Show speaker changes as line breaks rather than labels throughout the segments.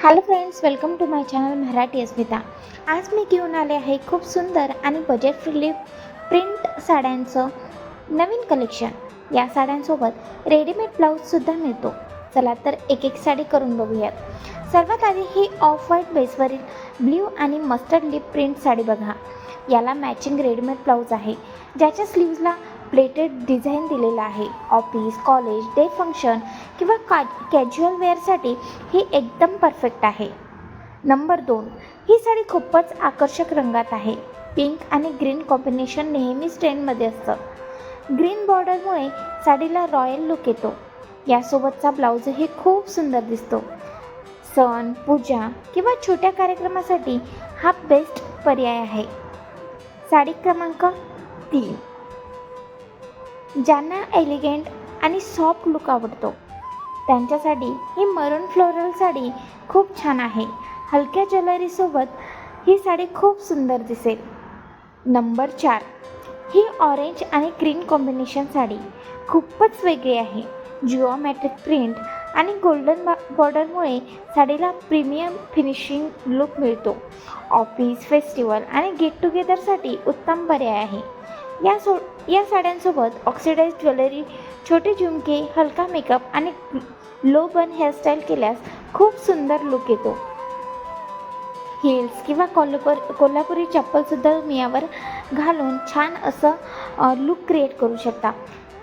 Hello friends, welcome to my channel Marathi Asmita. आज मी घेऊन आले आहे खूप सुंदर आणि बजेट फ्रेंडली प्रिंट साड्यांचं नवीन कलेक्शन. या साड्यांसोबत रेडीमेड ब्लाऊजसुद्धा मिळतो. चला तर एक एक साडी करून बघूयात. सर्वात आधी ही ऑफ व्हाईट बेसवरील ब्ल्यू आणि मस्टर्ड लिप प्रिंट साडी बघा. याला मॅचिंग रेडीमेड ब्लाऊज आहे, ज्याच्या स्लीव्जला प्लेटेड डिझाईन दिलेला आहे. ऑफिस, कॉलेज, डे फंक्शन किंवा कॅज्युअल वेअरसाठी ही एकदम परफेक्ट आहे. नंबर 2, ही साडी खूपच आकर्षक रंगात आहे. पिंक आणि ग्रीन कॉम्बिनेशन नेहमीच ट्रेंडमध्ये असतं. ग्रीन बॉर्डरमुळे साडीला रॉयल लुक येतो. यासोबतचा ब्लाऊजही खूप सुंदर दिसतो. सण, पूजा किंवा छोट्या कार्यक्रमासाठी हा बेस्ट पर्याय आहे. साडी क्रमांक 3, ज्यांना एलिगंट आणि सॉफ्ट लुक आवडतो त्यांच्यासाठी ही मरून फ्लोरल साडी खूप छान आहे. हलक्या ज्वेलरीसोबत ही साडी खूप सुंदर दिसेल. नंबर 4, ही ऑरेंज आणि ग्रीन कॉम्बिनेशन साडी खूपच वेगळी आहे. जिओमेट्रिक प्रिंट आणि गोल्डन बॉर्डरमुळे साडीला प्रीमियम फिनिशिंग लुक मिळतो. ऑफिस, फेस्टिवल आणि गेट टुगेदरसाठी उत्तम पर्याय आहे. या साड्यांसोबत ऑक्सिडाइज ज्वेलरी, छोटे झुमके, हलका मेकअप आणि लो बन हेअरस्टाईल केल्यास खूप सुंदर लुक येतो. हिल्स किंवा कोल्हापुरी चप्पलसुद्धा तुम्ही यावर घालून छान असं लुक क्रिएट करू शकता.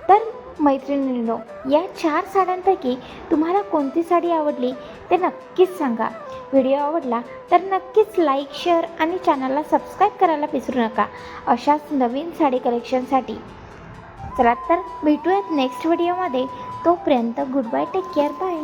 तर मैत्रिणींनो, या 4 साड्यांपैकी तुम्हाला कोणती साडी आवडली ते नक्कीच सांगा. व्हिडिओ आवडला तर नक्कीच लाईक, शेअर आणि चॅनलला सबस्क्राईब करायला विसरू नका अशाच नवीन साडी कलेक्शनसाठी. चला तर भेटूयात नेक्स्ट व्हिडिओमध्ये. तोपर्यंत good bye, take care, bye.